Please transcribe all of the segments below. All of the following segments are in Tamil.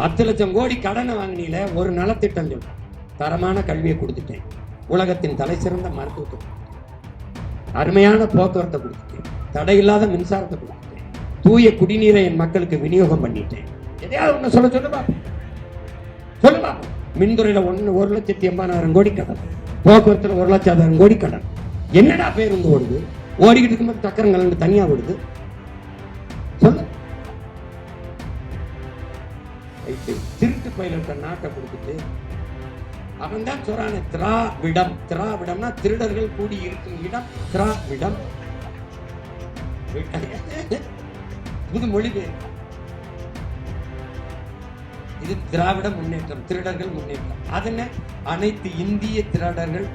10 லட்சம் கோடி கடனை வாங்கினீல, ஒரு நலத்திட்டம் சொல்ல, தரமான கல்வியை கொடுத்துட்டேன், உலகத்தின் தலை சிறந்த மருத்துவத்தை கொடுத்துட்டேன், அருமையான போக்குவரத்தை கொடுத்துட்டேன், தடையில்லாத மின்சாரத்தை கொடுத்துட்டேன், தூய குடிநீரை என் மக்களுக்கு விநியோகம் பண்ணிட்டேன். எதையாவது ஒண்ணு சொல்ல சொல்லுப்பா, சொல்லுப்பா. மின்துறையில 1,80,000 கோடி கடன், போக்குவரத்துல 1,00,000 கோடி கடன். என்னடா பேருந்து ஓடுது, ஓடிக்கிட்டு இருக்கும்போது சக்கரம் கலந்து தனியா ஓடுது, சொல்லு. திருட்டு பயிலிட்ட நாட்டை கொடுத்துட்டு அவன் தான் சொல்றானே திராவிடம். திராவிடம்னா திருடர்கள் கூடி இருக்கும் இடம் திராவிடம். புது மொழி பேர் இது. திராவிட முன்னேற்றம், திருடர்கள் முன்னேற்றம். அதுன்னு அனைத்து இந்திய திருடர்கள்,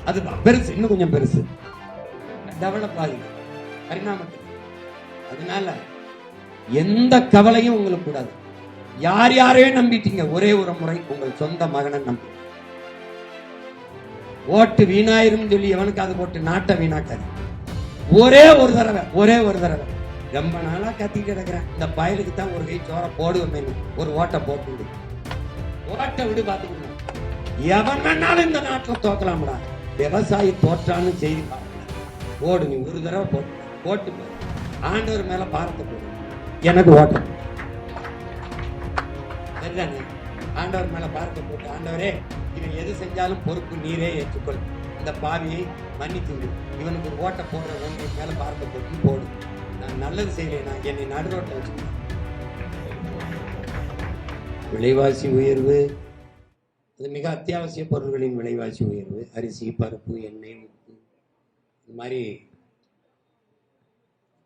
அது பெருசு, இன்னும் கொஞ்சம் பெருசு, டெவலப் ஆகுது பரிணாமத்தில். அதனால எந்த கவலையும் உங்களுக்கு கூடாது. யார் யாரையும் நம்பிட்டீங்க, ஒரே ஒரு முறை உங்கள் சொந்த மகனை நம்பி. ஓட்டு வீணாயிரும் சொல்லி எவனுக்கு அது போட்டு நாட்டை வீணாக்காது. ஒரே ஒரு தடவை ரொம்ப நாளா கத்தி கிடக்குறேன், இந்த பயலுக்கு தான் ஒரு கை சோற போடுவேன், ஒரு ஓட்டை போட்டு ஓட்டை விடு பார்த்துக்கணும். எவன் வேணாலும் இந்த நாட்டில் தோக்கலாம்டா. விவசாயி தோற்றான்னு செய்தி ஓடு, நீ ஒரு தடவை போட்டு ஆண்டவர் மேல பாரத்தை போடு, எனக்கு ஓட்டம் சரிதானே? ஆண்டவர் மேல பாரத்தை போட்டு, ஆண்டவரே இவன் எது செஞ்சாலும் பொறுப்பு நீரே ஏற்றுக்கொள், இந்த பாவியை மன்னித்து, இவனுக்கு ஒரு ஓட்டை போடுற ஒன்றை மேல பாரத்தை போட்டு போடு. நான் நல்லது செய்யலைனா என்னை நடுரோட்டை வச்சு. விலைவாசி உயர்வு, அது மிக அத்தியாவசிய பொருட்களின் விலைவாசி உயர்வு, அரிசி, பருப்பு, எண்ணெய், உப்பு, இந்த மாதிரி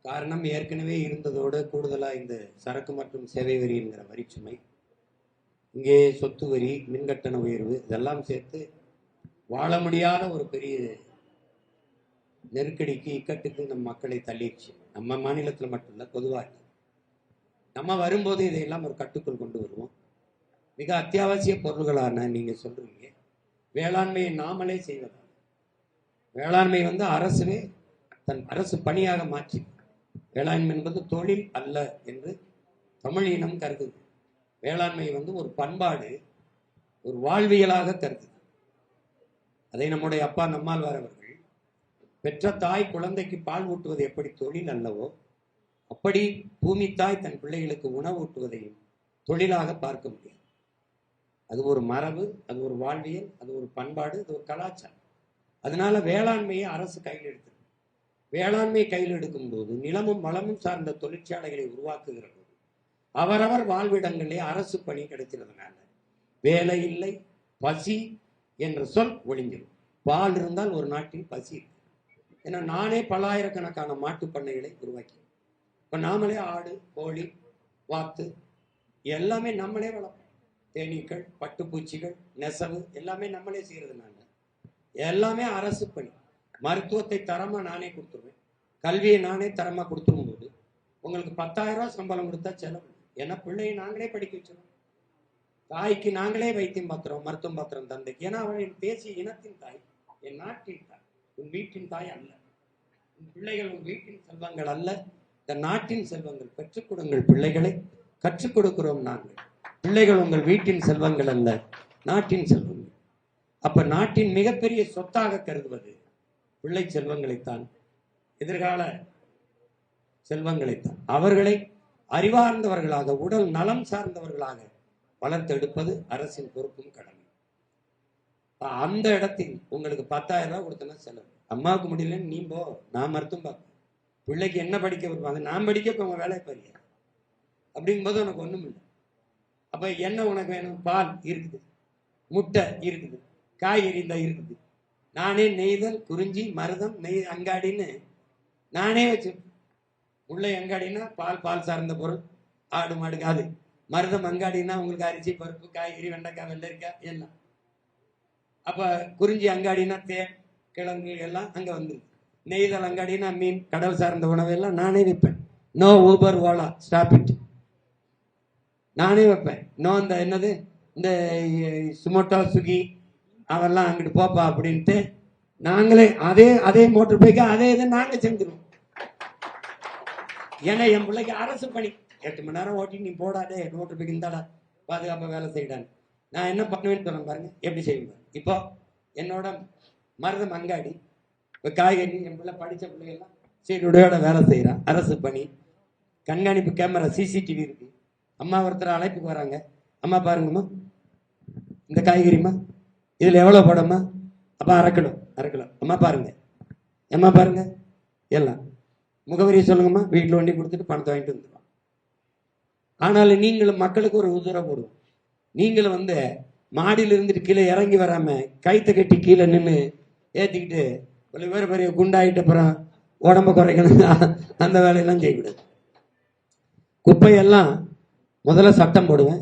காரணம் ஏற்கனவே இருந்ததோடு கூடுதலா இந்த சரக்கு மற்றும் சேவை வரி என்கிற வரிச்சுமை, இங்கே சொத்து வரி, மின்கட்டண உயர்வு, இதெல்லாம் சேர்த்து வாழ முடியாத ஒரு பெரிய நெருக்கடிக்கு, இக்கட்டுக்கு நம் மக்களை தள்ளிடுச்சு. நம்ம மாநிலத்தில் மட்டும் இல்லை, பொதுவாக நம்ம வரும்போது இதையெல்லாம் ஒரு கட்டுக்குள் கொண்டு வருவோம். மிக அத்தியாவசிய பொருள்களான நீங்க சொல்றீங்க வேளாண்மையை நாமளே செய்வதா. வேளாண்மை அரசுவே தன் அரசு பணியாக மாற்றி, வேளாண்மை என்பது தொழில் அல்ல என்று தமிழ் இனம் கருதுது. வேளாண்மை ஒரு பண்பாடு, ஒரு வாழ்வியலாக கருதுது. அதை நம்முடைய அப்பா நம்மாழ்வார் அவர்கள், பெற்ற தாய் குழந்தைக்கு பால் ஊட்டுவது எப்படி தொழில் அல்லவோ, அப்படி பூமி தாய் தன் பிள்ளைகளுக்கு உணவு ஊட்டுவதையும் தொழிலாக பார்க்க முடியும். அது ஒரு மரபு, அது ஒரு வாழ்வியல், அது ஒரு பண்பாடு, அது ஒரு கலாச்சாரம். அதனால வேளாண்மையை அரசு கையில் எடுத்தது. வேளாண்மையை கையில் எடுக்கும் போது நிலமும் வளமும் சார்ந்த தொழிற்சாலைகளை உருவாக்குகிற போது அவரவர் வாழ்விடங்களிலே அரசு பணி கிடைக்கிறதுனால வேலை இல்லை, பசி என்ற சொல் ஒழிஞ்சிடும். பால் இருந்தால் ஒரு நாட்டில் பசி இருக்கு. ஏன்னா நானே பல்லாயிரக்கணக்கான மாட்டு பண்ணைகளை உருவாக்கி, இப்ப நாமளே ஆடு, கோழி, வாத்து எல்லாமே நம்மளே வளர்ப்போம். தேனீக்கள், பட்டுப்பூச்சிகள், நெசவு எல்லாமே நம்மளே செய்யறதுனால எல்லாமே அரசு பணி. மருத்துவத்தை தரமா நானே கொடுத்துருவேன், கல்வியை நானே தரமா கொடுத்துரும் போது உங்களுக்கு 10,000 ரூபாய் சம்பளம் கொடுத்தா செலவு. ஏன்னா பிள்ளையை நாங்களே படிக்க வச்சிடும், தாய்க்கு நாங்களே வைத்தியம் பாத்திரம், மருத்துவம் பாத்திரம் தந்தைக்கு. ஏன்னா அவள் என் தேசிய இனத்தின் தாய், என் நாட்டின் தாய், உன் வீட்டின் தாய் அல்ல. உன் பிள்ளைகள் உன் வீட்டின் செல்வங்கள் அல்ல, இந்த நாட்டின் செல்வங்கள். பெற்றுக் கொடுங்கள் பிள்ளைகளை, கற்றுக் கொடுக்கிறோம் நாங்கள். பிள்ளைகள் உங்கள் வீட்டின் செல்வங்கள் அல்ல, நாட்டின் செல்வங்கள். அப்ப நாட்டின் மிகப்பெரிய சொத்தாக கருதுவது பிள்ளை செல்வங்களைத்தான், எதிர்கால செல்வங்களைத்தான். அவர்களை அறிவார்ந்தவர்களாக, உடல் நலம் சார்ந்தவர்களாக வளர்த்தெடுப்பது அரசின் பொறுப்பும் கடமை. அந்த இடத்தில் உங்களுக்கு 10,000 ரூபாய் கொடுத்தனா செலவு. அம்மாவுக்கு முடியலன்னு நீ போ, நான் மருத்துவம் பார்ப்பேன். பிள்ளைக்கு என்ன படிக்க விரும்பாங்க, நான் படிக்க உங்க வேலை பாருங்க அப்படிங்கும்போது உனக்கு ஒண்ணும் இல்லை. அப்ப என்ன உனக்கு வேணும்? பால் இருக்குது, முட்டை இருக்குது, காய்கறி தான் இருக்குது. நானே நெய்தல், குறிஞ்சி, மருதம், நெய் அங்காடின்னு நானே வச்சு, முல்லை அங்காடினா பால் சார்ந்த பொருள், ஆடு மாடு. அது மருதம் அங்காடினா உங்களுக்கு அரிசி, பருப்பு, காய்கறி, வெண்டைக்காய், வெள்ளரிக்காய் எல்லாம். அப்ப குறிஞ்சி அங்காடினா தேன், கிழங்கு எல்லாம் அங்க வந்துருக்கு. நெய்தல் அங்காடினா மீன், கடல் சார்ந்த உணவு எல்லாம் நானே வைப்பேன். No Uber, Ola, stop it, நானே வைப்பேன். நோ இந்த என்னது இந்த சுமோட்டோ, சுகி அவெல்லாம் அங்கிட்டு போப்பா அப்படின்ட்டு நாங்களே அதே மோட்டர் பைக்கு அதே இதை நாங்க செஞ்சிருவோம். ஏன்னா என் பிள்ளைக்கு அரசு பணி, 8 மணி நேரம் ஓட்டி நீ போடாதே, மோட்டர் பைக்கு இருந்தாடா பாதுகாப்பா வேலை செய்யடான்னு. நான் என்ன பண்ணுவேன்னு சொல்ல பாருங்க, எப்படி செய்வேன். இப்போ என்னோட மருதம் அங்காடி, இப்போ காய்கறி, என் பிள்ளை படித்த பிள்ளைகள்லாம் சீருடையோட வேலை செய்கிறான். அரசு பணி, கண்காணிப்பு கேமரா, சிசிடிவி இருக்கு. அம்மா ஒருத்தர் அழைப்புக்கு வராங்க, அம்மா பாருங்கம்மா இந்த காய்கறிம்மா, இதில் எவ்வளோ போடம்மா, அப்பா அரைக்கணும். அம்மா பாருங்க, அம்மா பாருங்க, எல்லாம் முகவரியை சொல்லுங்கம்மா, வீட்டில் வண்டி கொடுத்துட்டு பணத்தை வாங்கிட்டு வந்துடுவான். ஆனாலும் நீங்களும் மக்களுக்கு ஒரு உதர போடுவோம். நீங்களும் வந்து மாடியில் இருந்துட்டு கீழே இறங்கி வராம கைத்தை கட்டி கீழே நின்று ஏற்றிக்கிட்டு வேறு பெரிய குண்டாயிட்டு அப்புறம் உடம்ப குறைக்கணும், அந்த வேலையெல்லாம் செய்யக்கூடாது. குப்பையெல்லாம் முதல்ல சட்டம் போடுவேன்,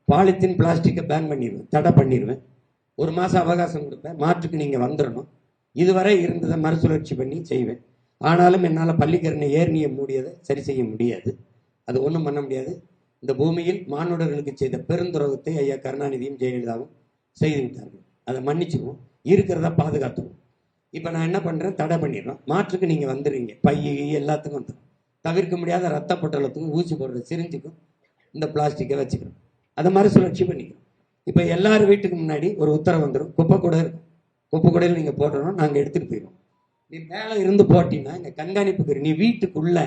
பாலித்தீன் பிளாஸ்டிக்கை பேன் பண்ணிடுவேன், தடை பண்ணிடுவேன். 1 மாதம் அவகாசம் கொடுப்பேன், மாற்றுக்கு நீங்கள் வந்துடணும். இதுவரை இருந்ததை மறுசுழற்சி பண்ணி செய்வேன். ஆனாலும் என்னால் பள்ளிக்கரணை ஏர்னியை மூடியதை சரி செய்ய முடியாது. அது ஒன்றும் பண்ண முடியாது. இந்த பூமியில் மானுடர்களுக்கு செய்த பெருந்துரோகத்தை ஐயா கருணாநிதியும் ஜெயலலிதாவும் செய்து விட்டார்கள். அதை மன்னிச்சுக்குவோம், இருக்கிறதா பாதுகாத்துவோம். இப்போ நான் என்ன பண்ணுறேன், தடை பண்ணிடுறோம். மாற்றுக்கு நீங்கள் வந்துடுவீங்க, பைய எல்லாத்துக்கும் வந்துடும். தவிர்க்க முடியாத ரத்த பொட்டலத்துக்கும் ஊசி போடுற சிரிஞ்சுக்கும் இந்த பிளாஸ்டிக்கை வச்சுக்கிறோம். அதை மாதிரி சுழற்சி பண்ணிக்கிறோம். இப்போ எல்லார் வீட்டுக்கு முன்னாடி ஒரு உத்தரவு வந்துடும், குப்பை கூட இருக்கும். குப்பை கூடையில் நீங்கள் போட்டணும், நாங்கள் எடுத்துகிட்டு போயிடுவோம். நீ மேலே இருந்து போட்டின்னா இங்கே கண்காணிப்புக்கு நீ வீட்டுக்குள்ள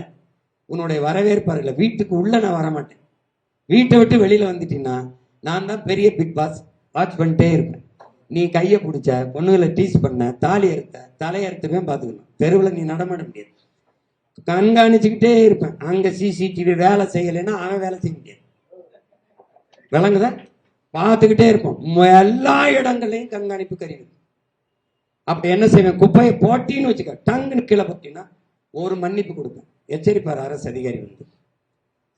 உன்னுடைய வரவேற்பார்கள், வீட்டுக்கு உள்ள நான் வரமாட்டேன். வீட்டை விட்டு வெளியில் வந்துட்டீங்கன்னா நான் தான் பெரிய பிக் பாஸ், வாட்ச் பண்ணிட்டே இருப்பேன். நீ கையை பிடிச்ச, பொண்ணுகளை டீஸ் பண்ண, தாலி அறுத்த, தலையறுத்துவே பார்த்துக்கணும். தெருவில் நீ நடமாட முடியாது. கண்காணிச்சுக்கிட்டே இருப்பேன். அங்கே சிசிடிவி வேலை செய்யலைன்னா அவன் வேலை செய்ய முடியாது. விளங்குதா? பார்த்துக்கிட்டே இருப்போம். எல்லா இடங்களையும் கண்காணிப்பு கருவி. அப்ப என்ன செய்வேன், குப்பையை போட்டின்னு வச்சுக்க, டங்குன்னு கீழே போட்டினா ஒரு மன்னிப்பு கொடுப்பேன். எச்சரிப்பார் அரசு அதிகாரி வந்து.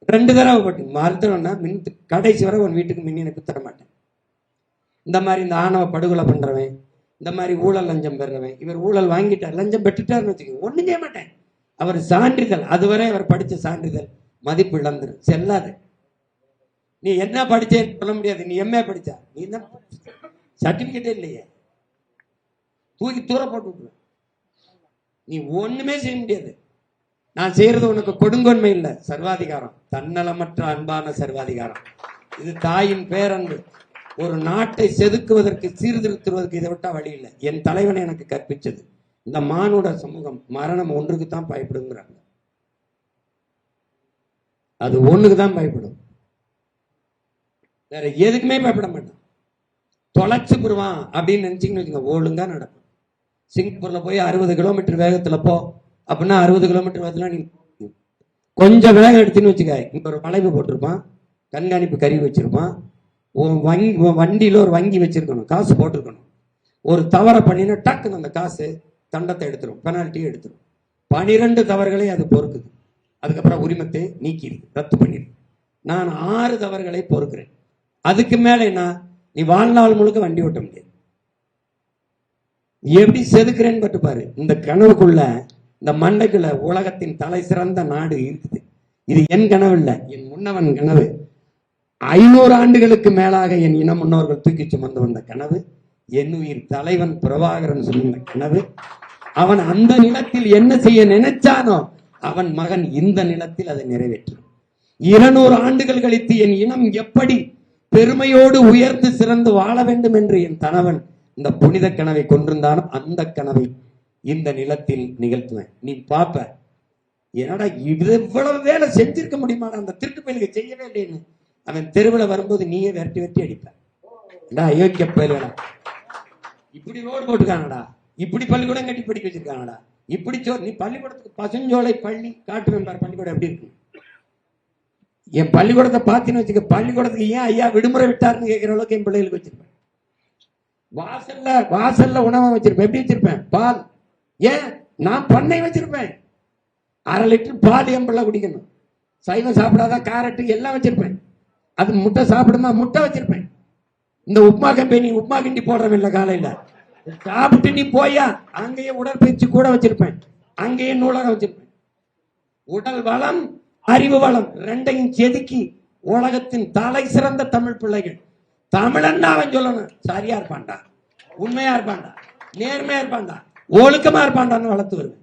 2 தடவை போட்டு மறுத்தவன்னா மின் கடைசி வரை உன் வீட்டுக்கு மின் எனக்கு தர மாட்டேன். இந்த மாதிரி இந்த ஆணவ படுகொலை பண்றவன், இந்த மாதிரி ஊழல் லஞ்சம் பெறவன், இவர் ஊழல் வாங்கிட்டார், லஞ்சம் பெற்றுட்டாருன்னு வச்சுக்கோங்க, ஒன்றும் செய்ய மாட்டேன். அவர் சான்றிதழ், அதுவரை அவர் படித்த சான்றிதழ் மதிப்பு இழந்துரு, செல்லாது. நீ என்ன படிச்சேன்னு சொல்ல முடியாது. நீ எம்ஏ படிச்சா, நீ தான் சர்டிபிகேட்டே இல்லையே, தூக்கி தூர போட்டு விட்டுருவேன். நீ ஒண்ணுமே செய்ய முடியாது. நான் செய்யறது உனக்கு கொடுங்கொன்மை இல்லை, சர்வாதிகாரம், தன்னலமற்ற அன்பான சர்வாதிகாரம். இது தாயின் பேரன்பு. ஒரு நாட்டை செதுக்குவதற்கு, சீர்திருத்துவதற்கு இதை விட்டா வழி இல்லை. என் தலைவனை எனக்கு கற்பிச்சது. இந்த மானுட சமூகம் மரணம் ஒன்றுக்கு தான் பயப்படுங்கிறாங்க. அது ஒண்ணுக்கு தான் பயப்படும், வேற எதுக்குமே பயப்பட மாட்டான். தொலைச்சு போடுவான் அப்படின்னு நினைச்சிங்கன்னு வச்சுக்கோங்க, ஒழுங்கா நடக்கும். சிங்கப்பூர்ல போய் 60 கிலோமீட்டர் வேகத்துல போ அப்படின்னா 60 கிலோமீட்டர் வேகத்துல நீ கொஞ்சம் வேகம் எடுத்துன்னு வச்சுக்க, இங்க ஒரு வளைவு போட்டிருப்பான், கண்காணிப்பு கருவி வச்சிருப்பான், வண்டியில ஒரு வங்கி வச்சிருக்கணும், காசு போட்டிருக்கணும். ஒரு தவறை பண்ணினா டக்குன்னு அந்த காசு தண்டத்தை எடுத்துரும், பெனால்ட்டியை எடுத்துரும். 12 தவறுகளை அது பொறுக்குது. அதுக்கப்புறம் உரிமத்தை நீக்கிடுது, ரத்து பண்ணிடுது. நான் 6 தவறுகளை பொறுக்கிறேன். அதுக்கு மேல என்ன, நீ வாழ்நாள் முழுக்க வண்டி ஓட்ட முடியாது. எப்படி செதுக்கிறேன்னு பட்டு பாரு. இந்த கனவுக்குள்ள, இந்த மண்டைக்குள்ள உலகத்தின் தலை சிறந்த நாடு இருக்குது. இது என் கனவு இல்லை, என் முன்னவன் கனவு. 500 ஆண்டுகளுக்கு மேலாக என் இன முன்னோர்கள் தூக்கி சுமந்து வந்த கனவு. என் உயிர் தலைவன் பிரபாகரன் சொன்ன கனவு. அவன் அந்த நிலத்தில் என்ன செய்ய நினைச்சானோ அவன் மகன் இந்த நிலத்தில் அதை நிறைவேற்றும். 200 ஆண்டுகள் கழித்து என் இனம் எப்படி பெருமையோடு உயர்ந்து சிறந்து வாழ வேண்டும் என்று என் கணவன் இந்த புனித கனவை கொண்டிருந்தாலும் அந்த கனவை இந்த நிலத்தில் நிகழ்த்துவேன். நீ பாப்ப, என்னடா இவ்வளவு வேலை செஞ்சிருக்க முடியுமா, அந்த திருட்டு பயிலுக்கு செய்யவே இல்லைன்னு அவன் தெருவில் வரும்போது நீயே விரட்டி விரட்டி அடிப்ப. அயோக்கிய பயில்களா, இப்படி ரோடு போட்டுக்கானடா, இப்படி பள்ளிக்கூடம் கட்டி படிக்க வச்சிருக்காங்கடா, இப்படி நீ பள்ளிக்கூடத்துக்கு பசுஞ்சோலை பள்ளி காட்டுவேன் பாரு, பள்ளிக்கூடம் எப்படி இருக்கு. என் பள்ளிக்கூடத்தை பார்த்தீங்கன்னு வச்சுக்க, பள்ளிக்கூடத்துக்கு ஏன் ஐயா விடுமுறை விட்டாருன்னு கேட்கிற அளவுக்கு என் பிள்ளைகளுக்கு வச்சிருப்பேன். வாசல்ல உணவை வச்சிருப்பேன். எப்படி வச்சிருப்பேன், பால். ஏன், நான் பண்ணை வச்சிருப்பேன். 1/2 லிட்டர் பால் என் பிள்ளை குடிக்கணும். சைவம் சாப்பிடாத கேரட்டு எல்லாம் வச்சிருப்பேன். அது முட்டை சாப்பிடுமா, முட்டை வச்சிருப்பேன். இந்த உப்மா கம்பெனி உப்மா கிண்டி போடுறவன் இல்லை, காலையில சாப்பிட்டு நீ போயா, அங்கேயே உடற்பயிற்சி கூட வச்சிருப்பேன், அங்கேயே நூலகம் வச்சிருப்பேன். உடல் வளம் அறிவு வளம் 2ஐயும் செதுக்கி உலகத்தின் தலை சிறந்த தமிழ் பிள்ளைகள். தமிழன் அவன் சொல்லணும், சரியா இருப்பான்டா, உண்மையா இருப்பான்டா, நேர்மையா இருப்பான்டா, ஒழுக்கமா இருப்பான்டான்னு வளர்த்து வருவேன்.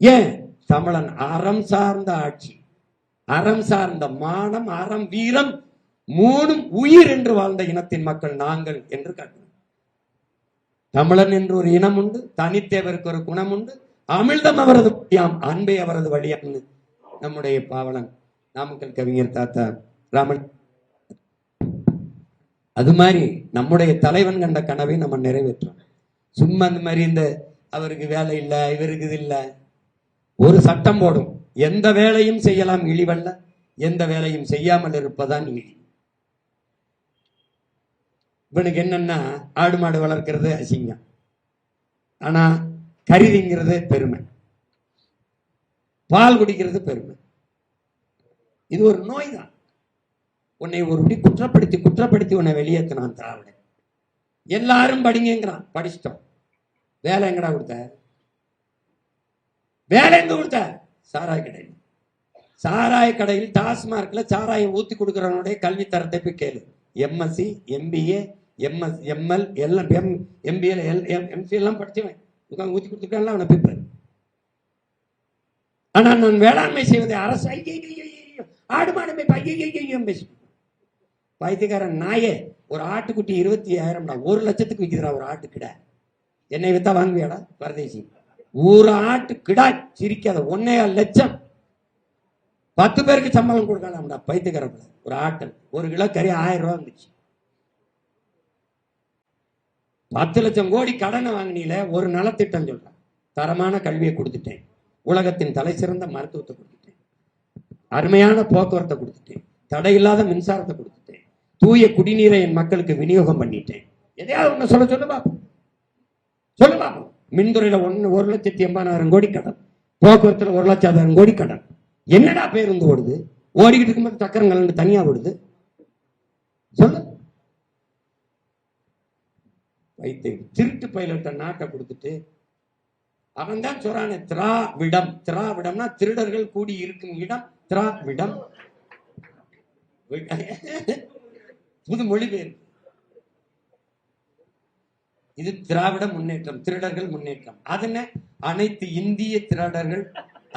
ஏன், தமிழன் அறம் சார்ந்த ஆட்சி, அறம் சார்ந்த மானம், அறம் வீரம் மூணும் உயிர் என்று வாழ்ந்த இனத்தின் மக்கள் நாங்கள் என்று காட்டினார். தமிழன் என்று ஒரு இனம் உண்டு, தனித்தேவருக்கு ஒரு குணம் உண்டு, அமிழ்தம் அவரது வழியாம், அன்பை அவரது வழியாம்னு நம்முடைய பாவலன் நாமக்கல் கவிஞர் தாத்தா ராமன். அது மாதிரி நம்முடைய தலைவன் கண்ட கனவை நம்ம நிறைவேற்றோம். சும்மா அந்த மாதிரி இந்த அவருக்கு வேலை இல்லை, இவருக்கு இது இல்லை. ஒரு சட்டம் போடும், எந்த வேலையும் செய்யலாம் இழிவல்ல, எந்த வேலையும் செய்யாமல் இருப்பதான் இழி. இவனுக்கு என்னன்னா, ஆடு மாடு வளர்க்கிறது அசிங்கம், ஆனா கருதிங்கிறது பெருமை, பால் குடிக்கிறது பெருமை. இது ஒரு நோய் தான். உன்னை ஒரு குற்றப்படுத்தி குற்றப்படுத்தி உன்னை வெளியேற்றினான் திராவிடன். எல்லாரும் படிங்கிறான், படிச்சிட்டோம். வேலை எங்கடா கொடுத்த? வேலை எங்க கொடுத்த? சாராய கடையில். சாராய கடையில் டாஸ்மார்க்ல சாராயம் ஊத்தி கொடுக்கிறவனுடைய கல்வி தரத்தை போய் கேளு. எம்எஸ்சி, எம்பிஏ, எம்எஸ், எம்எல் எல்லாம், எம்பிஏ, எம்சி எல்லாம் படிச்சவன் உட்காந்து ஊத்தி கொடுத்துட்டான் அவனை பிப்பாரு. ஆனா நான் வேளாண்மை செய்வதை அரசு ஆடு மாடு பேசி பைத்தியக்காரன் நாயே. ஒரு ஆட்டுக்குட்டி 20,000, 1 லட்சத்துக்கு விற்கிறா ஒரு ஆட்டு கிடா. என்னை வித்தா வாங்குவியாடா பரதேசி? ஒரு ஆட்டு கிடா சிரிக்காத 1.5 லட்சம். 10 பேருக்கு சம்பளம் கொடுக்கலாம்டா பைத்தியக்காரப்பட. ஒரு ஆட்டம் 1 கிலோ கறி 1000 ரூபா வந்துச்சு. 10 லட்சம் கோடி கடனை வாங்கினீல. ஒரு நலத்திட்டம் சொல்றேன், தரமான கல்வியை கொடுத்துட்டேன், உலகத்தின் தலை சிறந்த மருத்துவத்தை கொடுத்துட்டேன், அருமையான போக்குவரத்தை கொடுத்துட்டேன், தடையில்லாத மின்சாரத்தை கொடுத்துட்டேன், தூய குடிநீரை என் மக்களுக்கு விநியோகம் பண்ணிட்டேன். எதையாவது ஒண்ணு சொல்ல சொல்லு பாப்போம், சொல்லு பாப்போம். மின்துறையில 1,80,000 கோடி கடன், போக்குவரத்துல 1,00,000 கோடி கடன். என்னடா பேருந்து ஓடுது? ஓடிக்கிட்டு இருக்கும்போது சக்கரம் கலந்து தனியா ஓடுது. சொல்லு. வைத்து திருட்டு பயிலிட்ட நாட்டை கொடுத்துட்டு அவன் தான் சொல்றானே திராவிடம். திராவிடம்னா திருடர்கள் கூடி இருக்கும் இடம் திராவிடம். புது மொழிபெயர்ப்பு. இது திராவிட முன்னேற்றம், திருடர்கள் முன்னேற்றம். அதுன்னு அனைத்து இந்திய திருடர்கள்.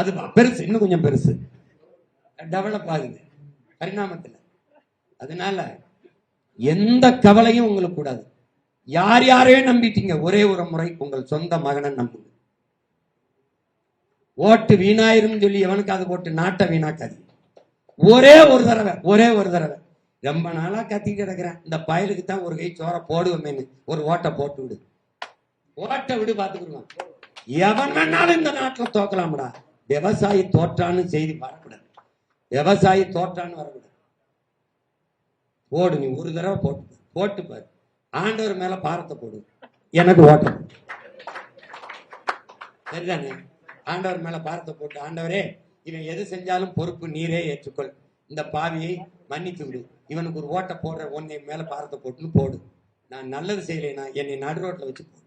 அது பெருசு, இன்னும் கொஞ்சம் பெருசு, டெவலப் ஆகுது பரிணாமத்துல. அதனால எந்த கவலையும் உங்களுக்கு கூடாது. யார் யாரையும் நம்பிட்டீங்க, ஒரே ஒரு முறை உங்கள் சொந்த மகனை நம்புங்க. ஓட்டு வீணாயிரும் சொல்லி எவனுக்காவது போட்டு நாட்டை வீணாக்காது. ஒரே ஒரு தடவை ரொம்ப நாளா கத்தி கிடக்குறேன், இந்த பயலுக்கு தான் ஒரு கை சோற போடுவோமேனு ஒரு ஓட்டை போட்டு விடு. ஓட்டை விடு, பாத்துக்கிடுவான். எவன் வேணாலும் இந்த நாட்டில் தோக்கலாம்டா. விவசாயி தோற்றான்னு செய்தி வரக்கூடாது, விவசாயி தோற்றான்னு வரக்கூடாது. போடு, நீ ஒரு தடவை போட்டு பாரு. ஆண்டவர் மேல பாரத்தை போடு, எனக்கு ஓட்டம் சரிதானே? ஆண்டவர் மேல பாரத்தை போட்டு, ஆண்டவரே இவன் எது செஞ்சாலும் பொறுப்பு நீரே ஏற்றுக்கொள், இந்த பாவியை மன்னித்து விடு, இவனுக்கு ஒரு ஓட்டை போடுற, உன்னை மேல பாரத்தை போட்டுன்னு போடு. நான் நல்லது செய்யலைனா என்னை நடு ரோட்ல வச்சு போடு.